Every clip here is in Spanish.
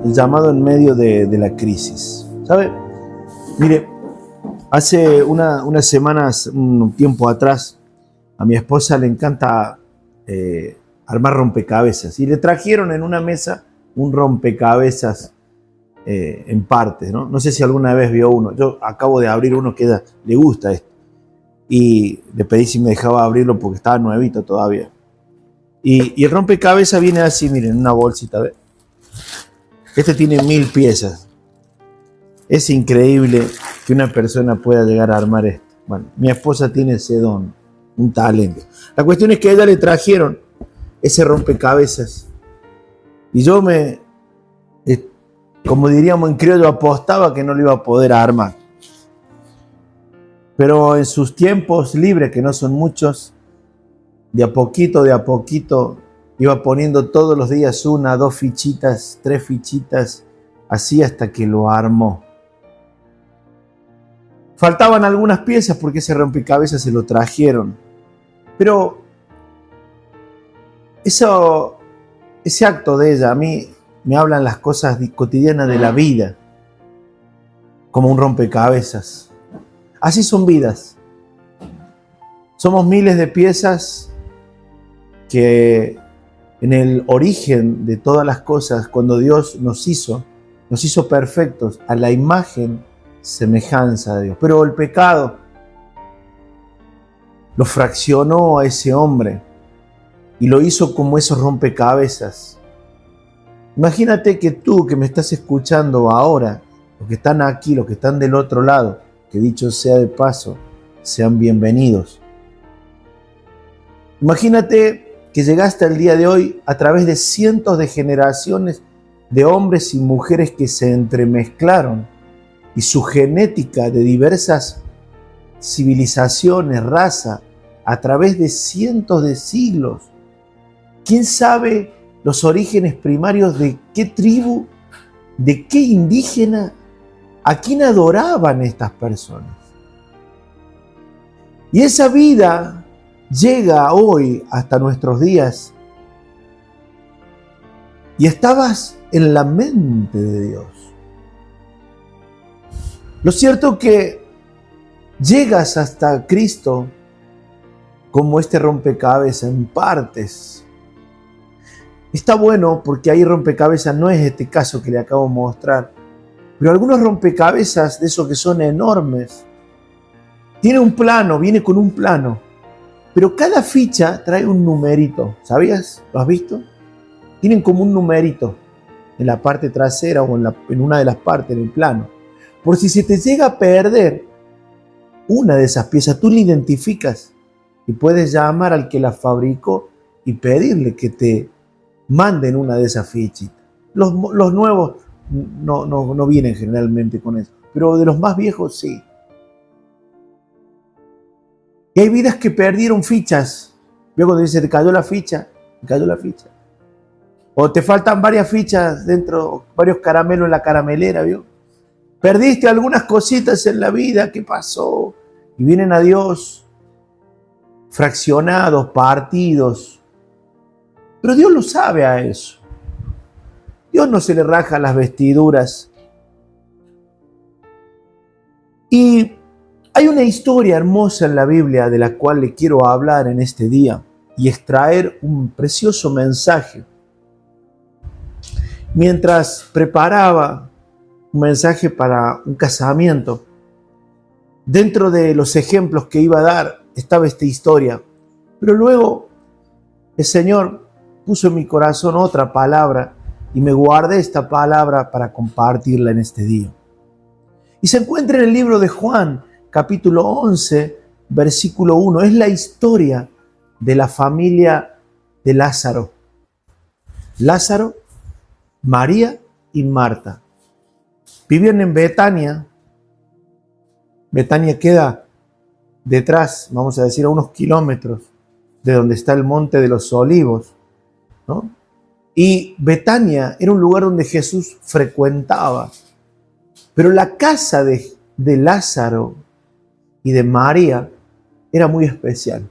el llamado en medio de la crisis. ¿Sabe? Mire, hace unas semanas, un tiempo atrás, a mi esposa le encanta armar rompecabezas y le trajeron en una mesa un rompecabezas en partes, ¿no? No sé si alguna vez vio uno. Yo acabo de abrir uno que le gusta esto y le pedí si me dejaba abrirlo porque estaba nuevito todavía. Y el rompecabezas viene así, miren, en una bolsita, ¿ves? Este tiene 1000 piezas. Es increíble que una persona pueda llegar a armar esto. Bueno, mi esposa tiene ese don, un talento. La cuestión es que a ella le trajeron ese rompecabezas. Y yo como diríamos en criollo, apostaba que no lo iba a poder armar. Pero en sus tiempos libres, que no son muchos, de a poquito, iba poniendo todos los días 1, 2 fichitas, 3 fichitas, así hasta que lo armó. Faltaban algunas piezas porque ese rompecabezas se lo trajeron. Pero ese acto de ella a mí me hablan las cosas cotidianas de la vida, como un rompecabezas. Así son vidas. Somos miles de piezas que en el origen de todas las cosas, cuando Dios nos hizo perfectos a la imagen, semejanza de Dios. Pero el pecado lo fraccionó a ese hombre y lo hizo como esos rompecabezas. Imagínate que tú que me estás escuchando ahora, los que están aquí, los que están del otro lado, que dicho sea de paso, sean bienvenidos. Imagínate que llegaste al día de hoy a través de cientos de generaciones de hombres y mujeres que se entremezclaron y su genética de diversas civilizaciones, raza, a través de cientos de siglos. ¿Quién sabe los orígenes primarios de qué tribu, de qué indígena, a quién adoraban estas personas? Y esa vida llega hoy hasta nuestros días y estabas en la mente de Dios. Lo cierto que llegas hasta Cristo como este rompecabezas en partes. Está bueno porque ahí rompecabezas no es este caso que le acabo de mostrar, pero algunos rompecabezas de esos que son enormes, tiene un plano, viene con un plano, pero cada ficha trae un numerito, ¿sabías? ¿Lo has visto? Tienen como un numerito en la parte trasera o en una de las partes del plano. Por si se te llega a perder una de esas piezas, tú la identificas y puedes llamar al que la fabricó y pedirle que te manden una de esas fichitas. Los nuevos no vienen generalmente con eso, pero de los más viejos sí. Y hay vidas que perdieron fichas. Luego cuando dice, te cayó la ficha, te cayó la ficha. O te faltan varias fichas dentro, varios caramelos en la caramelera, ¿vio? Perdiste algunas cositas en la vida, ¿qué pasó? Y vienen a Dios fraccionados, partidos. Pero Dios lo sabe a eso. Dios no se le raja las vestiduras. Y hay una historia hermosa en la Biblia de la cual le quiero hablar en este día y extraer un precioso mensaje. Mientras preparaba un mensaje para un casamiento, dentro de los ejemplos que iba a dar estaba esta historia, pero luego el Señor puso en mi corazón otra palabra y me guardé esta palabra para compartirla en este día. Y se encuentra en el libro de Juan, capítulo 11, versículo 1. Es la historia de la familia de Lázaro. Lázaro, María y Marta. Vivían en Betania. Betania queda detrás, vamos a decir, a unos kilómetros de donde está el Monte de los Olivos, ¿no? Y Betania era un lugar donde Jesús frecuentaba. Pero la casa de Lázaro y de María era muy especial.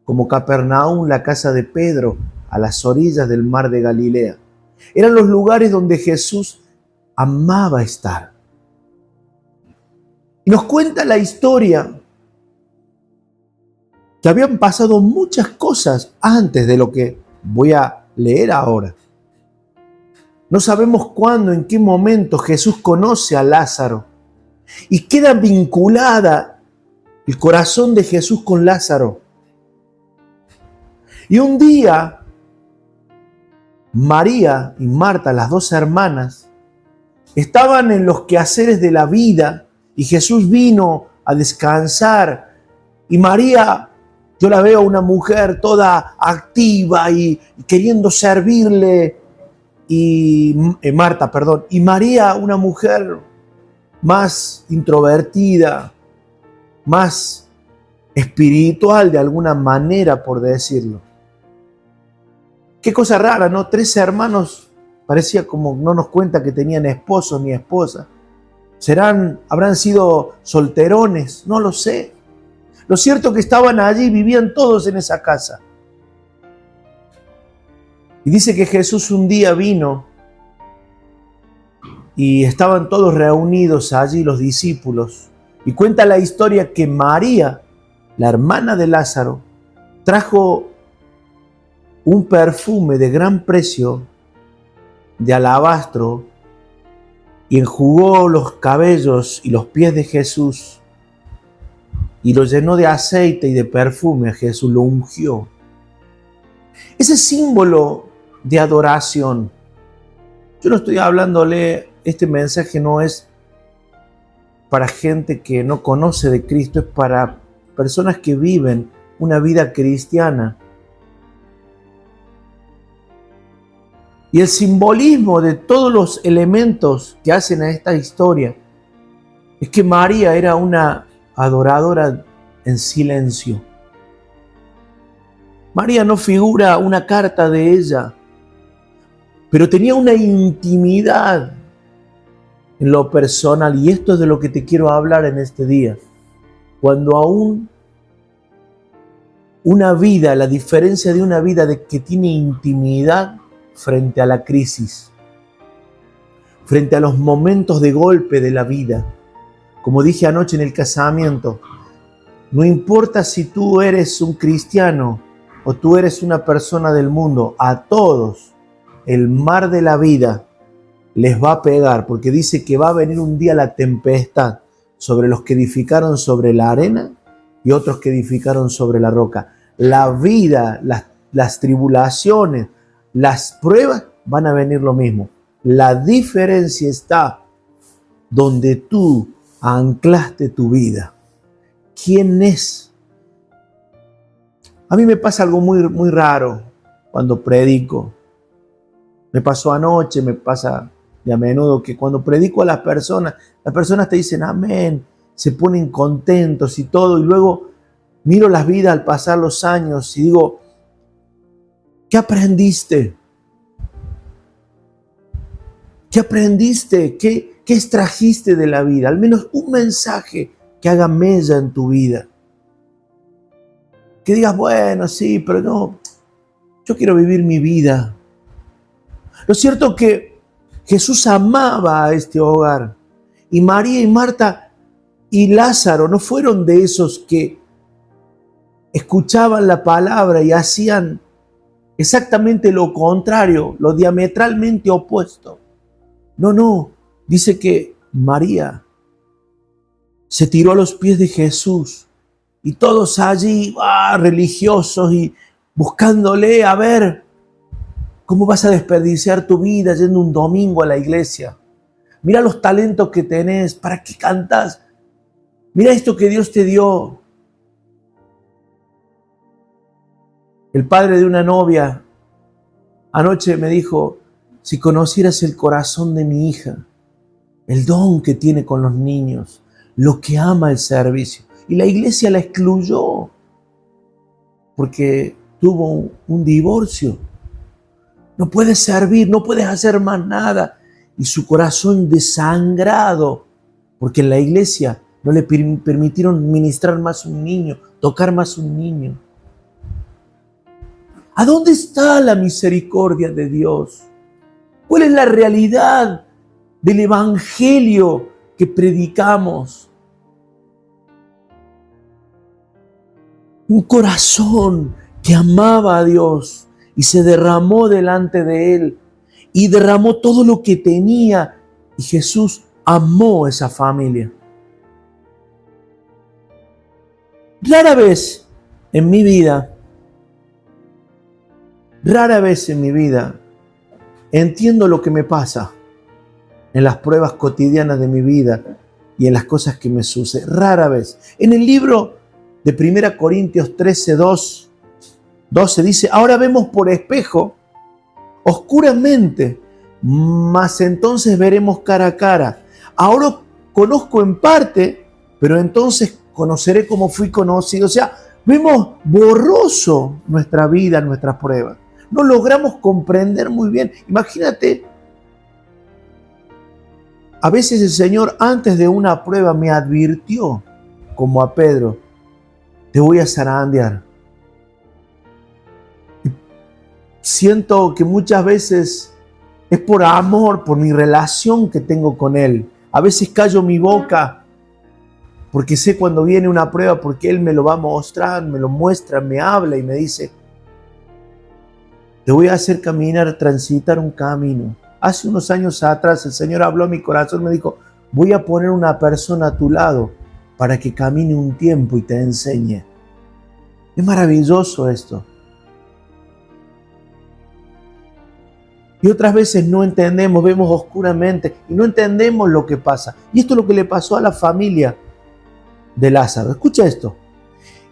Como Capernaum, la casa de Pedro, a las orillas del mar de Galilea. Eran los lugares donde Jesús amaba estar. Y nos cuenta la historia que habían pasado muchas cosas antes de lo que voy a leer ahora. No sabemos cuándo, en qué momento Jesús conoce a Lázaro y queda vinculada el corazón de Jesús con Lázaro. Y un día, María y Marta, las dos hermanas, estaban en los quehaceres de la vida y Jesús vino a descansar. Y María, yo la veo una mujer toda activa y queriendo servirle, y María una mujer más introvertida, más espiritual de alguna manera, por decirlo. Qué cosa rara, ¿no? 3 hermanos, parecía como no nos cuenta que tenían esposos ni esposas. ¿Habrán sido solterones? No lo sé. Lo cierto es que estaban allí, vivían todos en esa casa. Y dice que Jesús un día vino y estaban todos reunidos allí los discípulos. Y cuenta la historia que María, la hermana de Lázaro, trajo un perfume de gran precio, de alabastro, y enjugó los cabellos y los pies de Jesús y lo llenó de aceite y de perfume a Jesús, lo ungió. Ese símbolo de adoración. Yo no estoy hablándole, este mensaje no es para gente que no conoce de Cristo, es para personas que viven una vida cristiana. Y el simbolismo de todos los elementos que hacen a esta historia es que María era una adoradora en silencio. María no figura una carta de ella, pero tenía una intimidad en lo personal, y esto es de lo que te quiero hablar en este día. Cuando aún una vida, la diferencia de una vida de que tiene intimidad frente a la crisis, frente a los momentos de golpe de la vida. Como dije anoche en el casamiento, no importa si tú eres un cristiano o tú eres una persona del mundo, a todos el mar de la vida les va a pegar, porque dice que va a venir un día la tempestad sobre los que edificaron sobre la arena y otros que edificaron sobre la roca. La vida, las tribulaciones, las pruebas van a venir lo mismo. La diferencia está donde tú anclaste tu vida. ¿Quién es? A mí me pasa algo muy raro cuando predico. Me pasó anoche, me pasa de a menudo que cuando predico a las personas te dicen amén, se ponen contentos y todo, y luego miro las vidas al pasar los años y digo, ¿qué aprendiste? ¿Qué aprendiste? ¿Qué extrajiste de la vida? Al menos un mensaje que haga mella en tu vida. Que digas, bueno, sí, pero no, yo quiero vivir mi vida. Lo cierto es que Jesús amaba a este hogar. Y María y Marta y Lázaro no fueron de esos que escuchaban la palabra y hacían exactamente lo contrario, lo diametralmente opuesto. No, dice que María se tiró a los pies de Jesús y todos allí, religiosos y buscándole, a ver, ¿cómo vas a desperdiciar tu vida yendo un domingo a la iglesia? Mira los talentos que tenés, ¿para qué cantás? Mira esto que Dios te dio. El padre de una novia anoche me dijo, si conocieras el corazón de mi hija, el don que tiene con los niños, lo que ama el servicio. Y la iglesia la excluyó porque tuvo un divorcio. No puedes servir, no puedes hacer más nada. Y su corazón desangrado, porque en la iglesia no le permitieron ministrar más un niño, tocar más un niño. ¿A dónde está la misericordia de Dios? ¿Cuál es la realidad del evangelio que predicamos? Un corazón que amaba a Dios y se derramó delante de Él y derramó todo lo que tenía, y Jesús amó esa familia. Rara vez en mi vida entiendo lo que me pasa en las pruebas cotidianas de mi vida y en las cosas que me suceden. Rara vez. En el libro de 1 Corintios 13, 12 dice: ahora vemos por espejo, oscuramente, mas entonces veremos cara a cara. Ahora conozco en parte, pero entonces conoceré como fui conocido. O sea, vemos borroso nuestra vida, nuestras pruebas. No logramos comprender muy bien. Imagínate, a veces el Señor antes de una prueba me advirtió, como a Pedro: te voy a zarandear. Siento que muchas veces es por amor, por mi relación que tengo con Él. A veces callo mi boca porque sé cuando viene una prueba, porque Él me lo va a mostrar, me lo muestra, me habla y me dice: te voy a hacer caminar, transitar un camino. Hace unos años atrás el Señor habló a mi corazón, me dijo: voy a poner una persona a tu lado para que camine un tiempo y te enseñe. Es maravilloso esto. Y otras veces no entendemos, vemos oscuramente y no entendemos lo que pasa. Y esto es lo que le pasó a la familia de Lázaro. Escucha esto.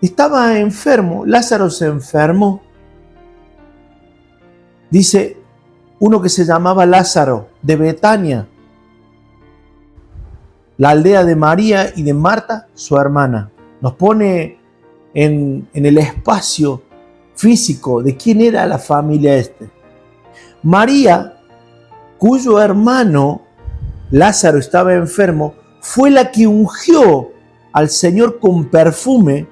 Estaba enfermo, Lázaro se enfermó. Dice uno que se llamaba Lázaro, de Betania, la aldea de María y de Marta, su hermana. Nos pone en el espacio físico de quién era la familia este. María, cuyo hermano Lázaro estaba enfermo, fue la que ungió al Señor con perfume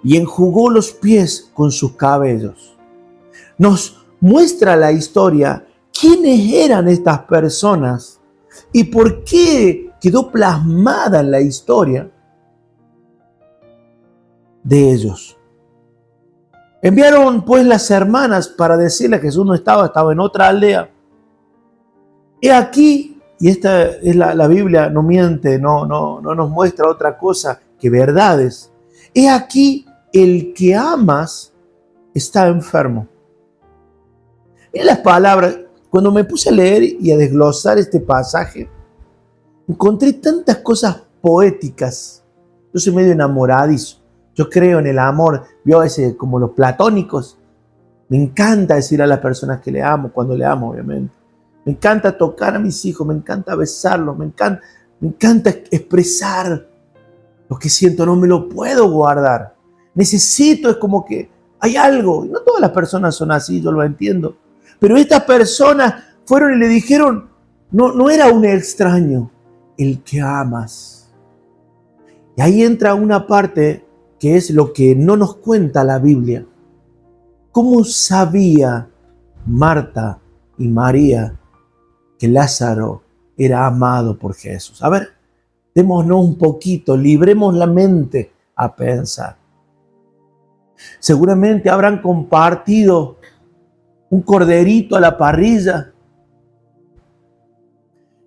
y enjugó los pies con sus cabellos. Nos muestra la historia quiénes eran estas personas y por qué quedó plasmada en la historia de ellos. Enviaron pues las hermanas para decirle que Jesús no estaba en otra aldea. He aquí, y esta es la Biblia, no miente, no nos muestra otra cosa que verdades. He aquí, el que amas está enfermo. En las palabras, cuando me puse a leer y a desglosar este pasaje, encontré tantas cosas poéticas. Yo soy medio enamoradizo. Yo creo en el amor, vio ese como los platónicos. Me encanta decir a las personas que le amo, cuando le amo, obviamente. Me encanta tocar a mis hijos, me encanta besarlos, me encanta expresar lo que siento, no me lo puedo guardar. Necesito, es como que hay algo. Y no todas las personas son así, yo lo entiendo. Pero estas personas fueron y le dijeron, no era un extraño, el que amas. Y ahí entra una parte que es lo que no nos cuenta la Biblia. ¿Cómo sabía Marta y María que Lázaro era amado por Jesús? A ver, démonos un poquito, libremos la mente a pensar. Seguramente habrán compartido un corderito a la parrilla.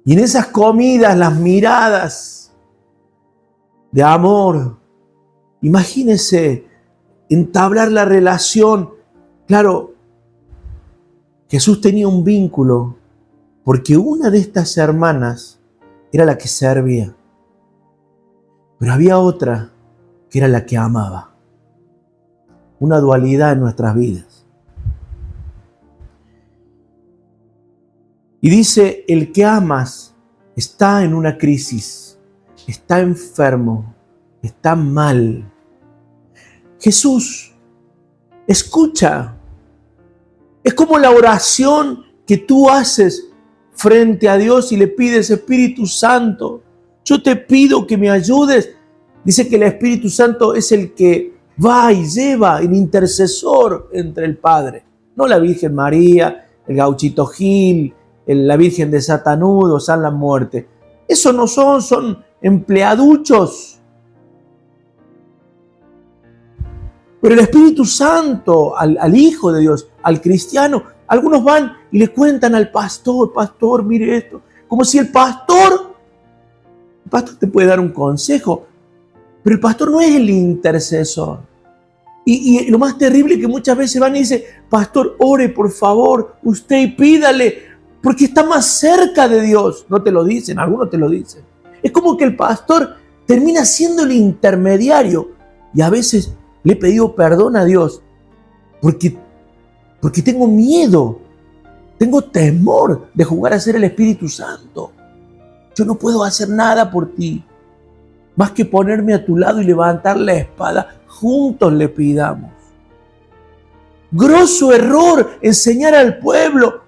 Y en esas comidas, las miradas de amor, imagínense entablar la relación. Claro, Jesús tenía un vínculo porque una de estas hermanas era la que servía, pero había otra que era la que amaba. Una dualidad en nuestras vidas. Y dice, el que amas está en una crisis, está enfermo, está mal. Jesús escucha. Es como la oración que tú haces frente a Dios y le pides, Espíritu Santo, yo te pido que me ayudes. Dice que el Espíritu Santo es el que va y lleva, el intercesor entre el Padre. No la Virgen María, el gauchito Gil, la Virgen de Satanudo, San la Muerte. Eso no son empleaduchos. Pero el Espíritu Santo, al Hijo de Dios, al cristiano, algunos van y le cuentan al pastor, pastor, mire esto. Como si el pastor te puede dar un consejo, pero el pastor no es el intercesor. Y lo más terrible es que muchas veces van y dicen, pastor, ore por favor, usted y pídale, porque está más cerca de Dios. No te lo dicen, algunos te lo dicen. Es como que el pastor termina siendo el intermediario. Y a veces le he pedido perdón a Dios porque tengo miedo, tengo temor de jugar a ser el Espíritu Santo. Yo no puedo hacer nada por ti, más que ponerme a tu lado y levantar la espada. Juntos le pidamos. Grosso error, enseñar al pueblo.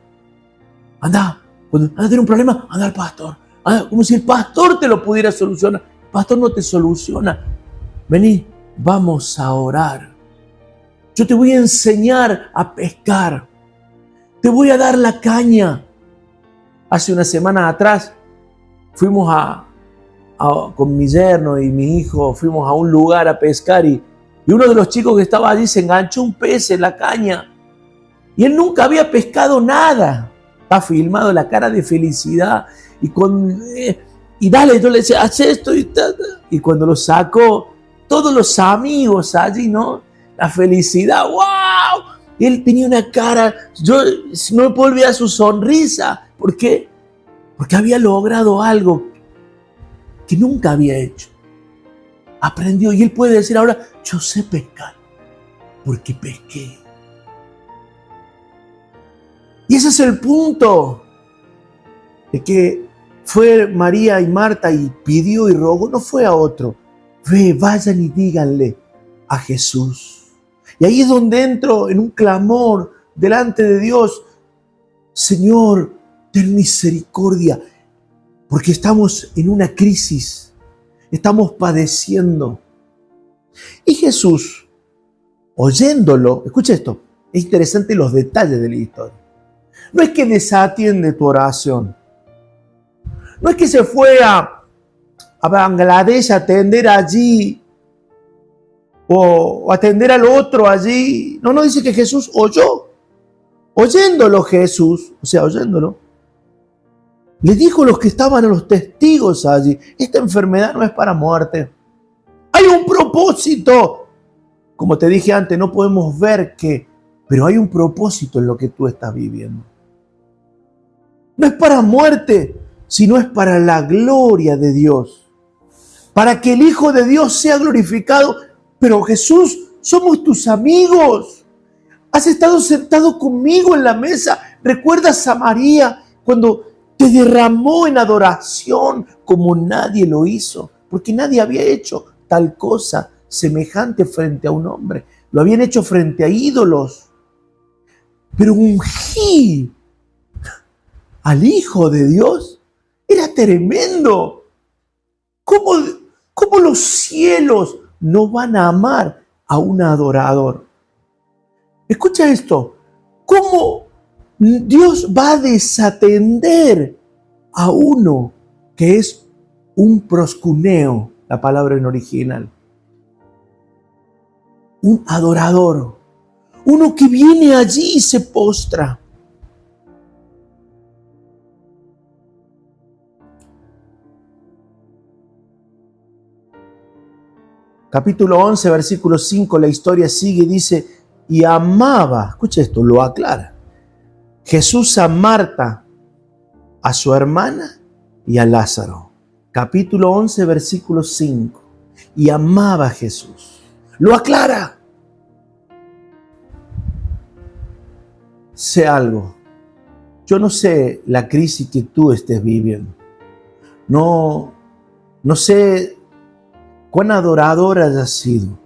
Anda, cuando tener un problema, anda al pastor. Anda, como si el pastor te lo pudiera solucionar. El pastor no te soluciona. Vení, vamos a orar. Yo te voy a enseñar a pescar. Te voy a dar la caña. Hace una semana atrás fuimos con mi yerno y mi hijo, fuimos a un lugar a pescar y uno de los chicos que estaba allí se enganchó un pez en la caña y él nunca había pescado nada. Está filmado la cara de felicidad y dale, yo le decía, haz esto y cuando lo sacó, todos los amigos allí, ¿no? La felicidad, ¡wow! Él tenía una cara, yo no me puedo olvidar su sonrisa. ¿Por qué? Porque había logrado algo que nunca había hecho. Aprendió y él puede decir ahora, yo sé pescar, porque pesqué. Y ese es el punto, de que fue María y Marta y pidió y rogó, no fue a otro. Vayan y díganle a Jesús. Y ahí es donde entro en un clamor delante de Dios. Señor, ten misericordia, porque estamos en una crisis, estamos padeciendo. Y Jesús, oyéndolo, escucha esto, es interesante los detalles de la historia. No es que desatiende tu oración, no es que se fue a Bangladesh a atender allí o atender al otro allí. No, dice que Jesús oyó. Oyéndolo Jesús, oyéndolo, le dijo a los que estaban, a los testigos allí, esta enfermedad no es para muerte. Hay un propósito. Como te dije antes, no podemos ver qué, pero hay un propósito en lo que tú estás viviendo. No es para muerte, sino es para la gloria de Dios. Para que el Hijo de Dios sea glorificado. Pero Jesús, somos tus amigos. Has estado sentado conmigo en la mesa. ¿Recuerdas a María cuando te derramó en adoración como nadie lo hizo? Porque nadie había hecho tal cosa semejante frente a un hombre. Lo habían hecho frente a ídolos. Pero ungir al Hijo de Dios era tremendo. ¿Cómo los cielos no van a amar a un adorador? Escucha esto. ¿Cómo Dios va a desatender a uno que es un proscuneo, la palabra en original? Un adorador. Uno que viene allí y se postra. Capítulo 11, versículo 5, la historia sigue y dice, y amaba, escucha esto, lo aclara, Jesús a Marta, a su hermana y a Lázaro. Capítulo 11, versículo 5, y amaba a Jesús. Lo aclara. Sé algo, yo no sé la crisis que tú estés viviendo. No sé cuán adorador hayas sido.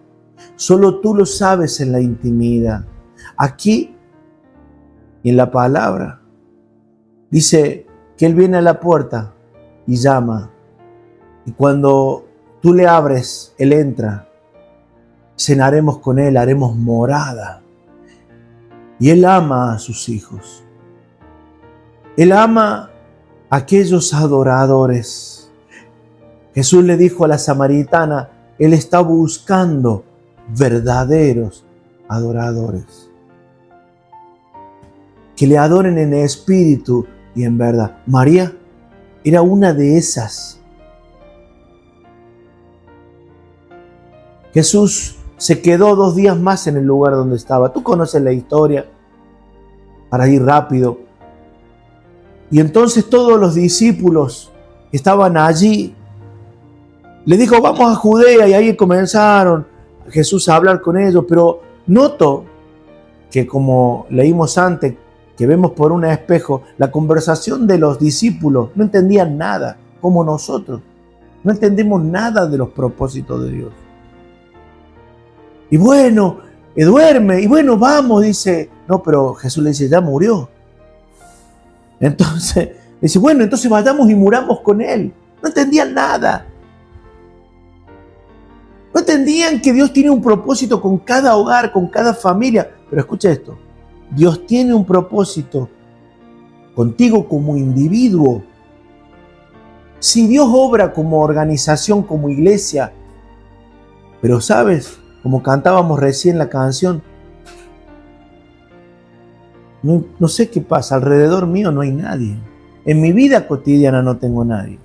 Solo tú lo sabes en la intimidad. Aquí, en la palabra, dice que Él viene a la puerta y llama. Y cuando tú le abres, Él entra. Cenaremos con Él, haremos morada. Y Él ama a sus hijos. Él ama a aquellos adoradores. Jesús le dijo a la samaritana, Él está buscando verdaderos adoradores. Que le adoren en espíritu y en verdad. María era una de esas. Jesús se quedó 2 días más en el lugar donde estaba. Tú conoces la historia, para ir rápido. Y entonces todos los discípulos que estaban allí, le dijo, vamos a Judea, y ahí comenzaron Jesús a hablar con ellos. Pero noto que, como leímos antes, que vemos por un espejo, la conversación de los discípulos no entendían nada, como nosotros. No entendemos nada de los propósitos de Dios. Y bueno, duerme, y bueno, vamos, dice. No, pero Jesús le dice, ya murió. Entonces, dice, bueno, entonces vayamos y muramos con Él. No entendían nada. No entendían que Dios tiene un propósito con cada hogar, con cada familia. Pero escucha esto, Dios tiene un propósito contigo como individuo. Si Dios obra como organización, como iglesia, pero sabes, como cantábamos recién la canción, no sé qué pasa, alrededor mío no hay nadie. En mi vida cotidiana no tengo nadie.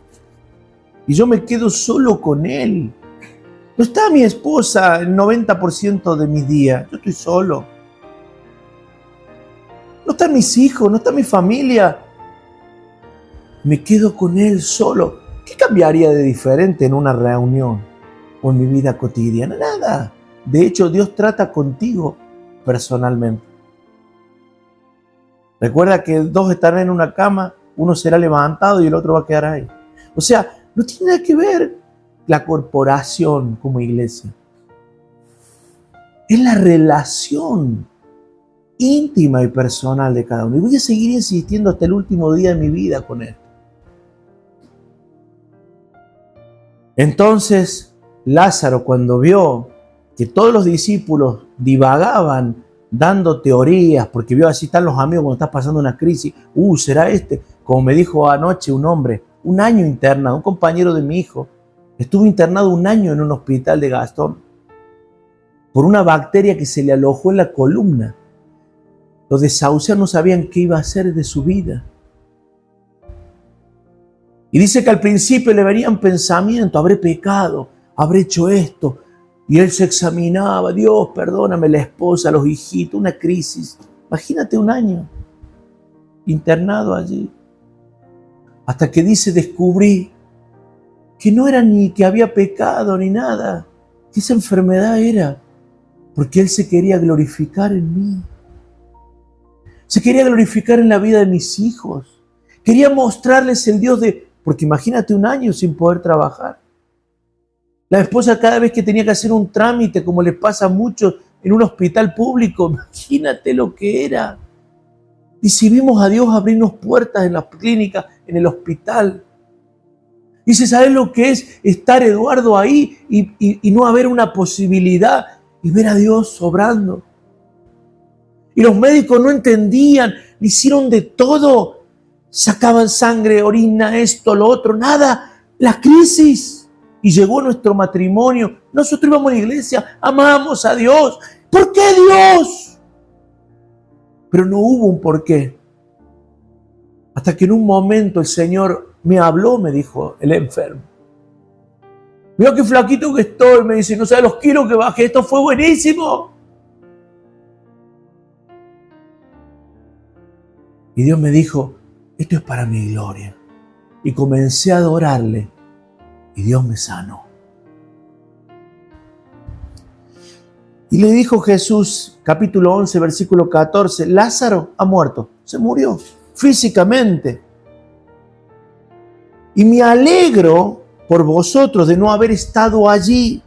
Y yo me quedo solo con Él. No está mi esposa el 90% de mis días, yo estoy solo. No están mis hijos, no está mi familia. Me quedo con Él solo. ¿Qué cambiaría de diferente en una reunión o en mi vida cotidiana? Nada. De hecho, Dios trata contigo personalmente. Recuerda que 2 estarán en una cama, uno será levantado y el otro va a quedar ahí. O sea, no tiene nada que ver la corporación como iglesia. Es la relación íntima y personal de cada uno. Y voy a seguir insistiendo hasta el último día de mi vida con esto. Entonces, Lázaro, cuando vio que todos los discípulos divagaban dando teorías, porque vio así están los amigos cuando estás pasando una crisis, ¿será este? Como me dijo anoche un hombre, 1 año internado, un compañero de mi hijo, estuvo internado 1 año en un hospital de Gastón por una bacteria que se le alojó en la columna. Los desahuciados no sabían qué iba a hacer de su vida. Y dice que al principio le venían pensamientos, habré pecado, habré hecho esto. Y él se examinaba, Dios, perdóname, la esposa, los hijitos, una crisis. Imagínate 1 año internado allí. Hasta que dice, descubrí que no era ni que había pecado ni nada, que esa enfermedad era porque él se quería glorificar en mí. Se quería glorificar en la vida de mis hijos. Quería mostrarles el Dios de... Porque imagínate 1 año sin poder trabajar. La esposa cada vez que tenía que hacer un trámite, como les pasa a muchos en un hospital público, imagínate lo que era. Y si vimos a Dios abrirnos puertas en las clínicas, en el hospital. Dice, ¿sabes lo que es estar Eduardo ahí y no haber una posibilidad y ver a Dios obrando? Y los médicos no entendían, le hicieron de todo. Sacaban sangre, orina, esto, lo otro, nada. La crisis. Y llegó nuestro matrimonio. Nosotros íbamos a la iglesia, amamos a Dios. ¿Por qué Dios? Pero no hubo un por qué. Hasta que en un momento el Señor me habló, me dijo el enfermo. Mira qué flaquito que estoy, me dice, no sabes los kilos que bajé, esto fue buenísimo. Y Dios me dijo, esto es para mi gloria. Y comencé a adorarle y Dios me sanó. Y le dijo Jesús, capítulo 11, versículo 14, Lázaro ha muerto, se murió físicamente. Y me alegro por vosotros de no haber estado allí,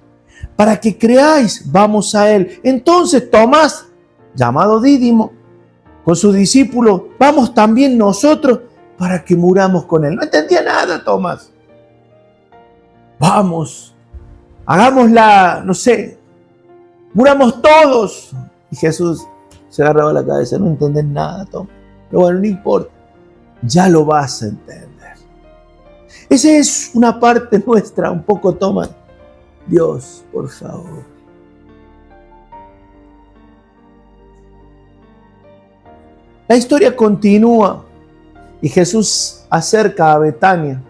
para que creáis, vamos a él. Entonces Tomás, llamado Dídimo, con sus discípulos, vamos también nosotros para que muramos con él. No entendía nada Tomás. Vamos, hagámosla, no sé, muramos todos. Y Jesús se agarraba la cabeza, no entendés nada, Tomás. Pero bueno, no importa. ya lo vas a entender. Esa es una parte nuestra, un poco toma. Dios, por favor. La historia continúa y Jesús acerca a Betania.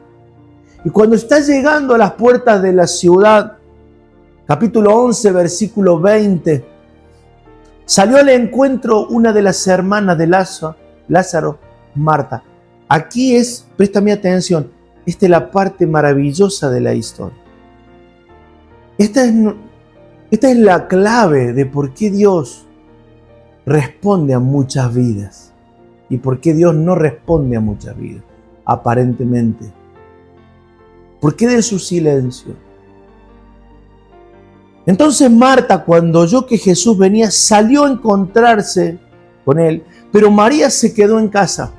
Y cuando está llegando a las puertas de la ciudad, capítulo 11, versículo 20, salió al encuentro una de las hermanas de Lázaro, Marta. Aquí préstame atención, esta es la parte maravillosa de la historia. Esta es la clave de por qué Dios responde a muchas vidas y por qué Dios no responde a muchas vidas, aparentemente. ¿Por qué de su silencio? Entonces Marta, cuando oyó que Jesús venía, salió a encontrarse con él, pero María se quedó en casa.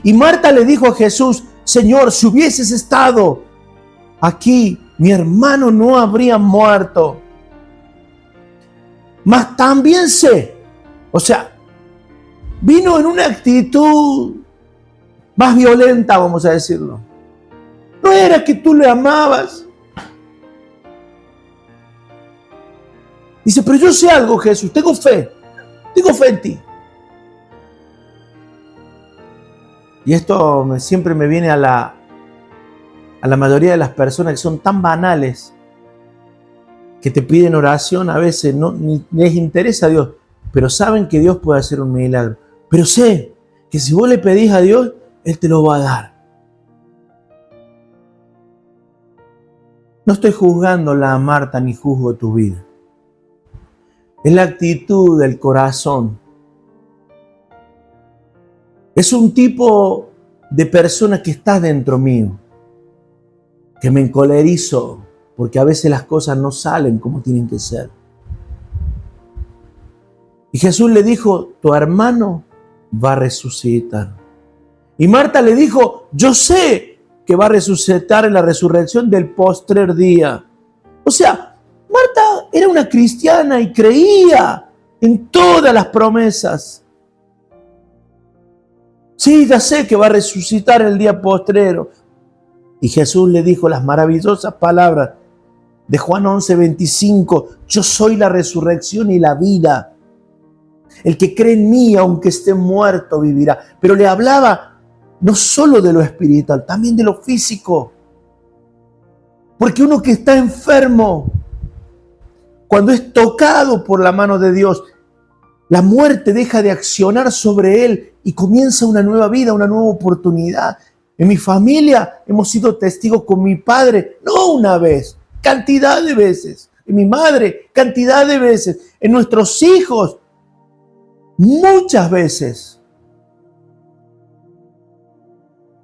Y Marta le dijo a Jesús: Señor, si hubieses estado aquí, mi hermano no habría muerto. Mas también sé, vino en una actitud más violenta, vamos a decirlo. No era que tú le amabas. Dice, pero yo sé algo, Jesús, tengo fe en ti. Y esto siempre me viene a la mayoría de las personas que son tan banales, que te piden oración, a veces ni les interesa a Dios, pero saben que Dios puede hacer un milagro. Pero sé que si vos le pedís a Dios, Él te lo va a dar. No estoy juzgándola a Marta ni juzgo tu vida. Es la actitud del corazón. Es un tipo de persona que está dentro mío, que me encolerizo porque a veces las cosas no salen como tienen que ser. Y Jesús le dijo, tu hermano va a resucitar. Y Marta le dijo, yo sé que va a resucitar en la resurrección del postrer día. Marta era una cristiana y creía en todas las promesas. Sí, ya sé que va a resucitar el día postrero. Y Jesús le dijo las maravillosas palabras de Juan 11:25. Yo soy la resurrección y la vida. El que cree en mí, aunque esté muerto, vivirá. Pero le hablaba no solo de lo espiritual, también de lo físico. Porque uno que está enfermo, cuando es tocado por la mano de Dios, la muerte deja de accionar sobre él y comienza una nueva vida, una nueva oportunidad. En mi familia hemos sido testigos con mi padre, no una vez, cantidad de veces. En mi madre, cantidad de veces. En nuestros hijos, muchas veces.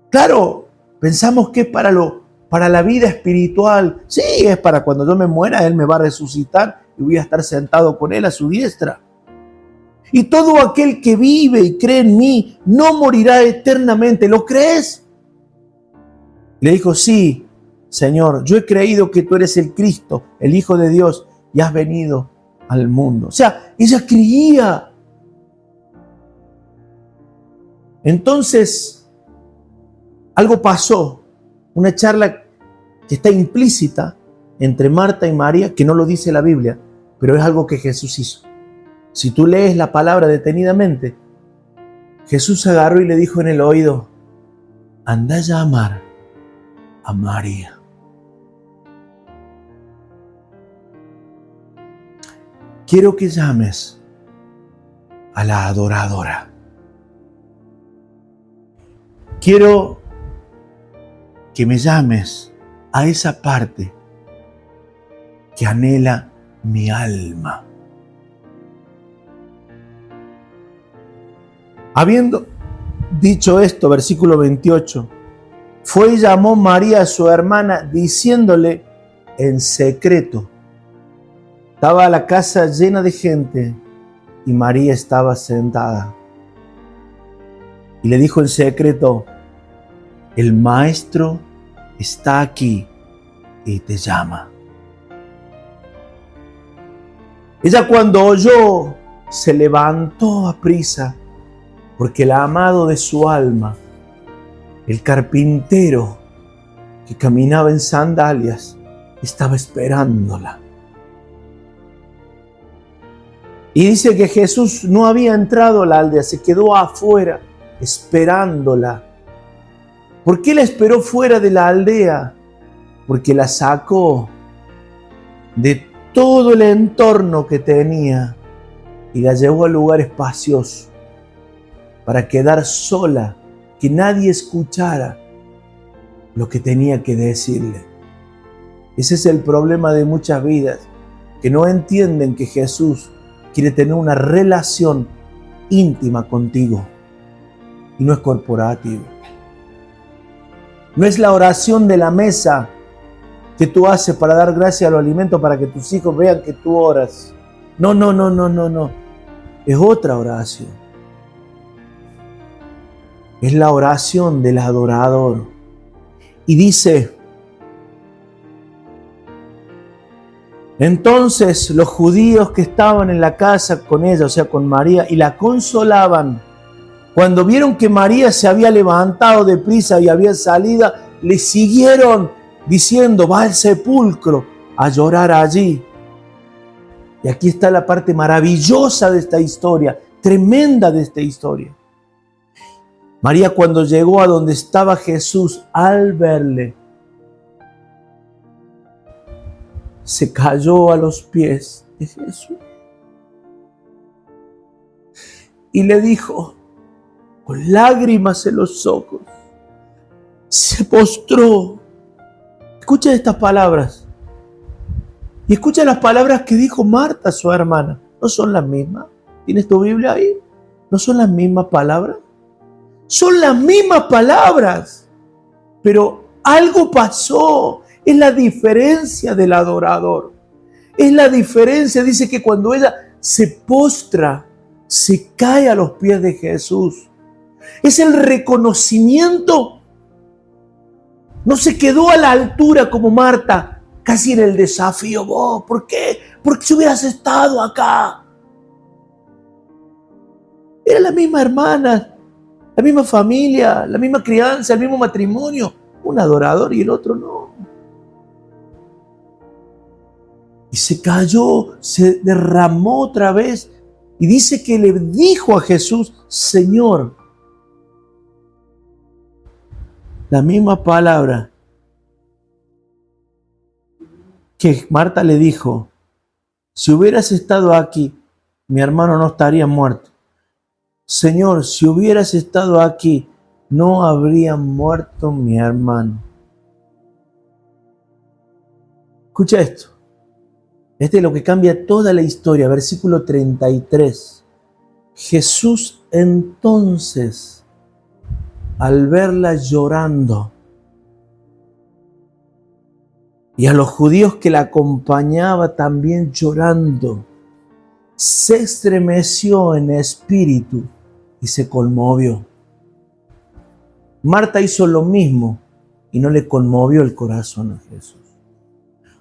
Claro, pensamos que es para la vida espiritual. Sí, es para cuando yo me muera, Él me va a resucitar y voy a estar sentado con Él a su diestra. Y todo aquel que vive y cree en mí no morirá eternamente. ¿Lo crees? Le dijo, sí, Señor, yo he creído que tú eres el Cristo, el Hijo de Dios, y has venido al mundo. Ella creía. Entonces, algo pasó, una charla que está implícita entre Marta y María, que no lo dice la Biblia, pero es algo que Jesús hizo. Si tú lees la palabra detenidamente, Jesús agarró y le dijo en el oído, anda a llamar a María. Quiero que llames a la adoradora. Quiero que me llames a esa parte que anhela mi alma. Habiendo dicho esto, versículo 28, fue y llamó María a su hermana diciéndole en secreto. Estaba la casa llena de gente y María estaba sentada. Y le dijo en secreto, el maestro está aquí y te llama. Ella cuando oyó, se levantó aprisa, porque el amado de su alma, el carpintero que caminaba en sandalias, estaba esperándola. Y dice que Jesús no había entrado a la aldea, se quedó afuera esperándola. ¿Por qué la esperó fuera de la aldea? Porque la sacó de todo el entorno que tenía y la llevó al lugar espacioso para quedar sola, que nadie escuchara lo que tenía que decirle. Ese es el problema de muchas vidas, que no entienden que Jesús quiere tener una relación íntima contigo y no es corporativa. No es la oración de la mesa que tú haces para dar gracias a los alimentos para que tus hijos vean que tú oras. No. Es otra oración. Es la oración del adorador. Y dice: entonces los judíos que estaban en la casa con ella, o sea, con María, y la consolaban, cuando vieron que María se había levantado deprisa y había salido, le siguieron diciendo: va al sepulcro a llorar allí. Y aquí está la parte maravillosa de esta historia, tremenda de esta historia. María, cuando llegó a donde estaba Jesús, al verle, se cayó a los pies de Jesús y le dijo, con lágrimas en los ojos, se postró. Escucha estas palabras y escucha las palabras que dijo Marta, su hermana. ¿No son las mismas? ¿Tienes tu Biblia ahí? ¿No son las mismas palabras? Son las mismas palabras, pero algo pasó. Es la diferencia del adorador. Es la diferencia. Dice que cuando ella se postra, se cae a los pies de Jesús. Es el reconocimiento. No se quedó a la altura como Marta, casi en el desafío. ¿Vos por qué? Porque si hubieras estado acá. Era la misma hermana, la misma familia, la misma crianza, el mismo matrimonio. Un adorador y el otro no. Y se cayó, se derramó otra vez. Y dice que le dijo a Jesús, Señor. La misma palabra que Marta le dijo, si hubieras estado aquí, mi hermano no estaría muerto. Señor, si hubieras estado aquí, no habría muerto mi hermano. Escucha esto. Este es lo que cambia toda la historia. Versículo 33. Jesús entonces, al verla llorando, y a los judíos que la acompañaban también llorando, se estremeció en espíritu y se conmovió. Marta hizo lo mismo y no le conmovió el corazón a Jesús.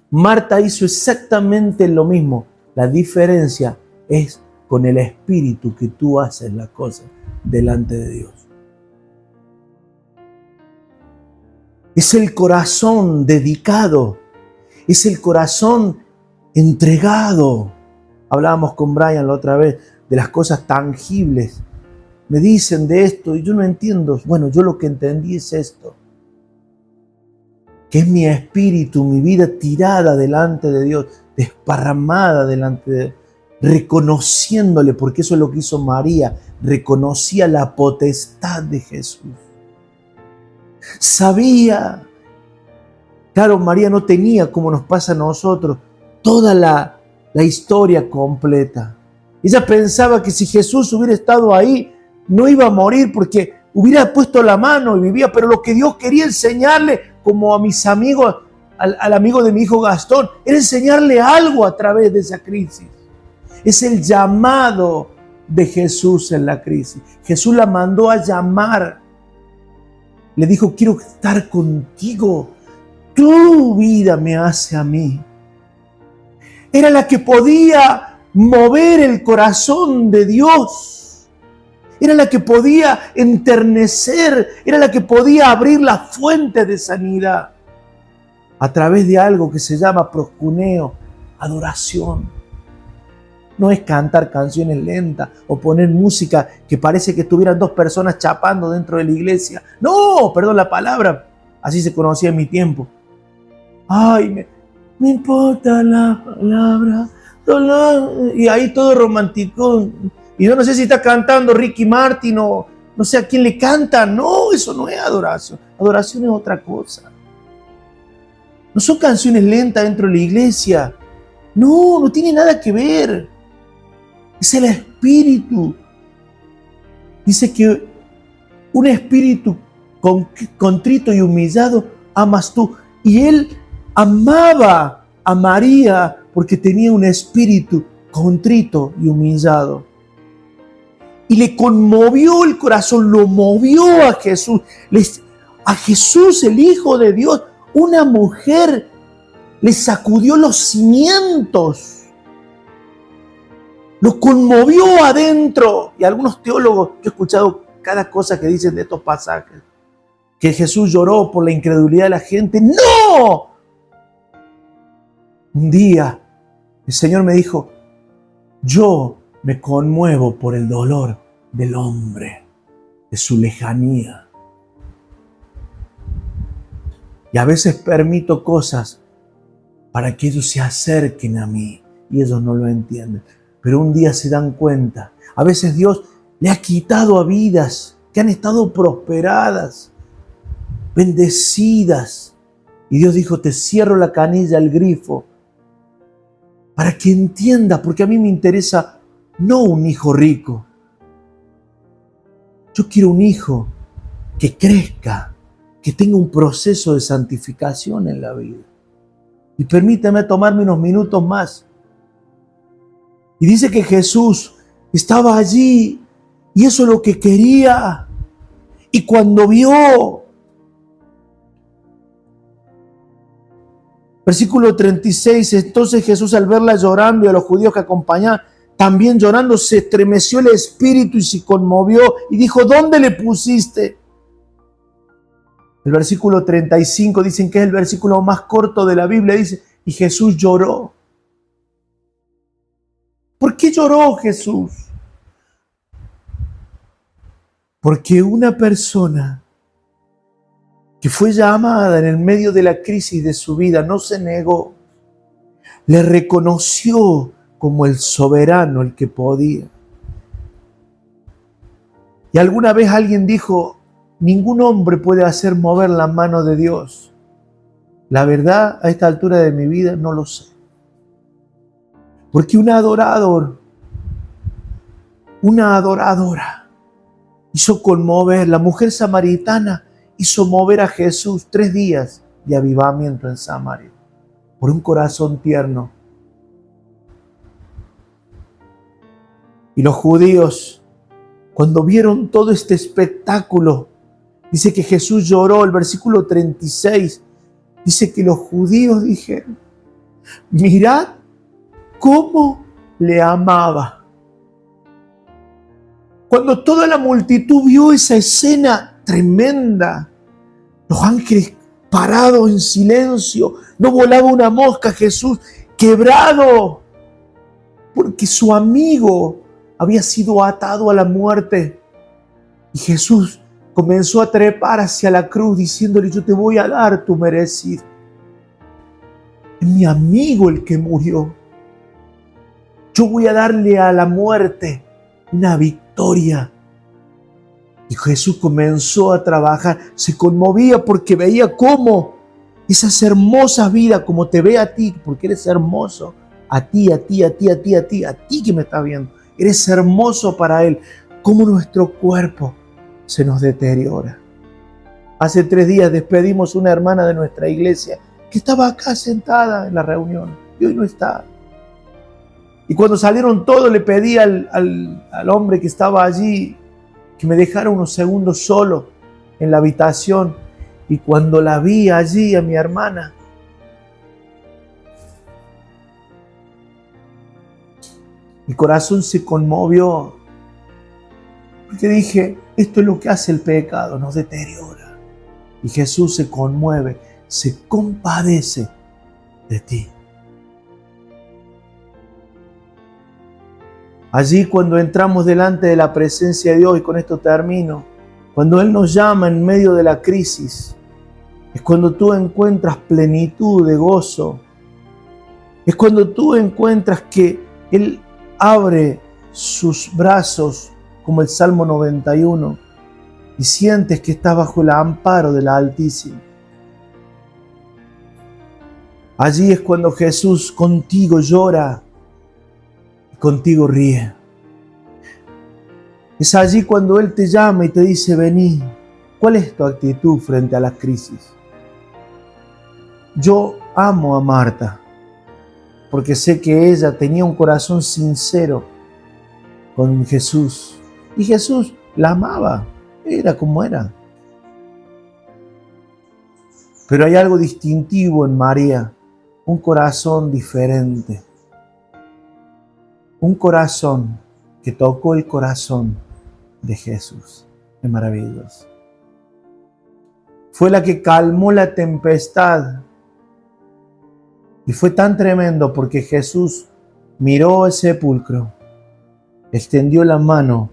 Marta hizo exactamente lo mismo. La diferencia es con el espíritu que tú haces las cosas delante de Dios. Es el corazón dedicado, es el corazón entregado. Hablábamos con Brian la otra vez de las cosas tangibles. Me dicen de esto y yo no entiendo. Bueno, yo lo que entendí es esto. Que es mi espíritu, mi vida tirada delante de Dios, desparramada delante de Dios, reconociéndole, porque eso es lo que hizo María, reconocía la potestad de Jesús. Sabía, claro, María no tenía, como nos pasa a nosotros, toda la historia completa. Ella pensaba que si Jesús hubiera estado ahí, no iba a morir porque hubiera puesto la mano y vivía, pero lo que Dios quería enseñarle, como a mis amigos, al amigo de mi hijo Gastón, era enseñarle algo a través de esa crisis. Es el llamado de Jesús en la crisis. Jesús la mandó a llamar. Le dijo, quiero estar contigo. Tu vida me hace a mí. Era la que podía mover el corazón de Dios. era la que podía enternecer, era la que podía abrir la fuente de sanidad a través de algo que se llama proscuneo, adoración. No es cantar canciones lentas o poner música que parece que estuvieran dos personas chapando dentro de la iglesia. No, perdón la palabra, así se conocía en mi tiempo. Ay, me importa la palabra, y ahí todo romántico. Y yo no sé si está cantando Ricky Martin o no sé a quién le canta. No, eso no es adoración. Adoración es otra cosa. No son canciones lentas dentro de la iglesia. No, no tiene nada que ver. Es el espíritu. Dice que un espíritu contrito y humillado amas tú. Y él amaba a María porque tenía un espíritu contrito y humillado. Y le conmovió el corazón, lo movió a Jesús. A Jesús, el Hijo de Dios, una mujer le sacudió los cimientos. Lo conmovió adentro. Y algunos teólogos, yo he escuchado cada cosa que dicen de estos pasajes, que Jesús lloró por la incredulidad de la gente. ¡No! Un día el Señor me dijo, yo me conmuevo por el dolor del hombre, de su lejanía. Y a veces permito cosas para que ellos se acerquen a mí y ellos no lo entienden. Pero un día se dan cuenta. A veces Dios le ha quitado a vidas que han estado prosperadas, bendecidas. Y Dios dijo, te cierro la canilla, el grifo, para que entienda, porque a mí me interesa no un hijo rico. Yo quiero un hijo que crezca, que tenga un proceso de santificación en la vida. Y permíteme tomarme unos minutos más. Y dice que Jesús estaba allí y eso es lo que quería. Y cuando vio, versículo 36, entonces Jesús al verla llorando y a los judíos que acompañaban, también llorando, se estremeció el espíritu y se conmovió y dijo, ¿dónde le pusiste? El versículo 35 dicen que es el versículo más corto de la Biblia, dice, y Jesús lloró. ¿Por qué lloró Jesús? Porque una persona que fue llamada en el medio de la crisis de su vida no se negó, le reconoció como el soberano, el que podía. Y alguna vez alguien dijo, ningún hombre puede hacer mover la mano de Dios. La verdad, a esta altura de mi vida, no lo sé. Porque un adorador, una adoradora, hizo conmover, la mujer samaritana hizo mover a Jesús 3 días de avivamiento en Samaria, por un corazón tierno. Y los judíos, cuando vieron todo este espectáculo, dice que Jesús lloró. El versículo 36 dice que los judíos dijeron, mirad cómo le amaba. Cuando toda la multitud vio esa escena tremenda, los ángeles parados en silencio, no volaba una mosca, Jesús quebrado, porque su amigo había sido atado a la muerte. Y Jesús comenzó a trepar hacia la cruz diciéndole, yo te voy a dar tu merecido. Es mi amigo el que murió. Yo voy a darle a la muerte una victoria. Y Jesús comenzó a trabajar. Se conmovía porque veía cómo esas hermosas vidas, como te ve a ti, porque eres hermoso, a ti que me estás viendo, eres hermoso para Él, cómo nuestro cuerpo se nos deteriora. Hace 3 días despedimos una hermana de nuestra iglesia que estaba acá sentada en la reunión y hoy no está. Y cuando salieron todos le pedí al hombre que estaba allí que me dejara unos segundos solo en la habitación. Y cuando la vi allí a mi hermana, mi corazón se conmovió. Porque Porque dije, esto es lo que hace el pecado, nos deteriora. Y Jesús se conmueve, se compadece de ti. Allí cuando entramos delante de la presencia de Dios, y con esto termino, cuando Él nos llama en medio de la crisis, es cuando tú encuentras plenitud de gozo. Es cuando tú encuentras que Él abre sus brazos, como el Salmo 91, y sientes que estás bajo el amparo del Altísimo. Allí es cuando Jesús contigo llora y contigo ríe. Es allí cuando Él te llama y te dice, vení. ¿Cuál es tu actitud frente a la crisis? Yo amo a Marta, porque sé que ella tenía un corazón sincero con Jesús. Y Jesús la amaba, era como era. Pero hay algo distintivo en María, un corazón diferente. Un corazón que tocó el corazón de Jesús. Es maravilloso. Fue la que calmó la tempestad. Y fue tan tremendo porque Jesús miró el sepulcro, extendió la mano,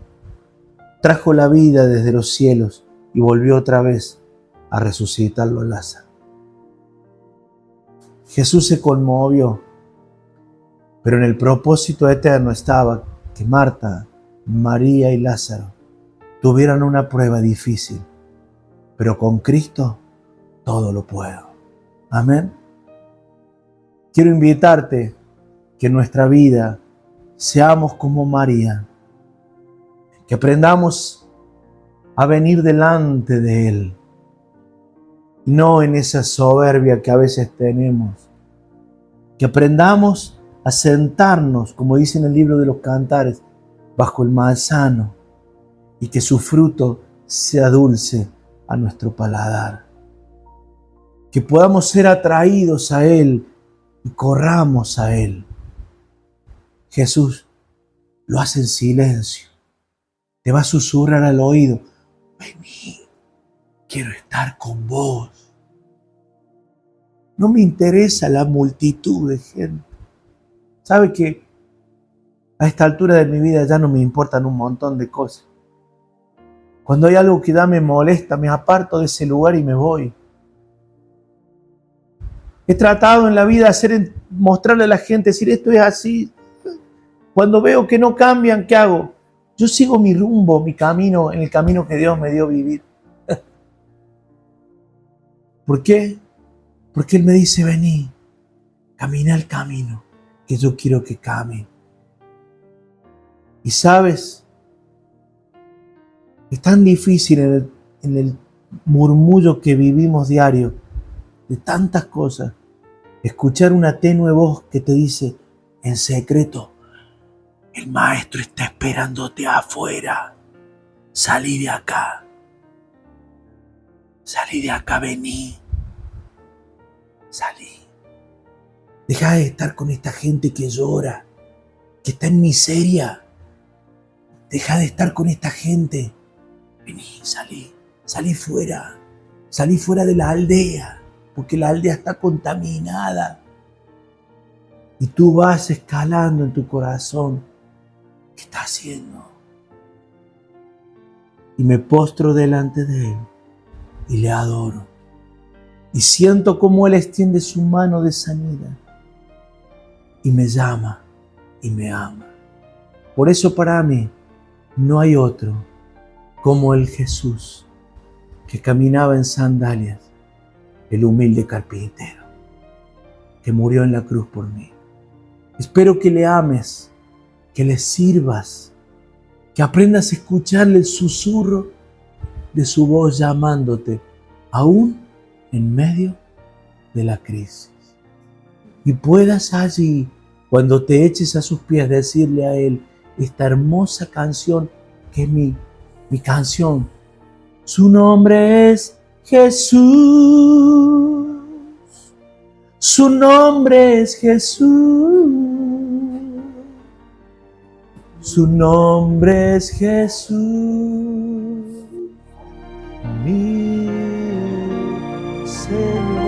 trajo la vida desde los cielos y volvió otra vez a resucitarlo a Lázaro. Jesús se conmovió, pero en el propósito eterno estaba que Marta, María y Lázaro tuvieran una prueba difícil, pero con Cristo todo lo puedo. Amén. Quiero invitarte que en nuestra vida seamos como María, que aprendamos a venir delante de Él, no en esa soberbia que a veces tenemos, que aprendamos a sentarnos, como dice en el libro de los Cantares, bajo el manzano y que su fruto sea dulce a nuestro paladar, que podamos ser atraídos a Él y corramos a Él. Jesús lo hace en silencio. Te va a susurrar al oído. Vení, quiero estar con vos. No me interesa la multitud de gente. ¿Sabe que a esta altura de mi vida ya no me importan un montón de cosas? Cuando hay algo que ya me molesta, me aparto de ese lugar y me voy. He tratado en la vida de mostrarle a la gente, decir esto es así. Cuando veo que no cambian, ¿qué hago? Yo sigo mi rumbo, mi camino, en el camino que Dios me dio vivir. ¿Por qué? Porque Él me dice, vení, camina el camino que yo quiero que camine. Y sabes, es tan difícil en el murmullo que vivimos diario de tantas cosas, escuchar una tenue voz que te dice, en secreto, el maestro está esperándote afuera. Salí de acá. Salí de acá, vení. Salí. Deja de estar con esta gente que llora, que está en miseria. Deja de estar con esta gente. Vení, salí. Salí fuera. Salí fuera de la aldea. Porque la aldea está contaminada. Y tú vas escalando en tu corazón. ¿Qué está haciendo? Y me postro delante de Él y le adoro. Y siento cómo Él extiende su mano de sanidad y me llama y me ama. Por eso para mí no hay otro como el Jesús que caminaba en sandalias, el humilde carpintero que murió en la cruz por mí. Espero que le ames, que le sirvas, que aprendas a escucharle el susurro de su voz llamándote, aún en medio de la crisis. Y puedas allí, cuando te eches a sus pies, decirle a Él esta hermosa canción que es mi canción. Su nombre es Jesús. Su nombre es Jesús. Su nombre es Jesús. mi Señor.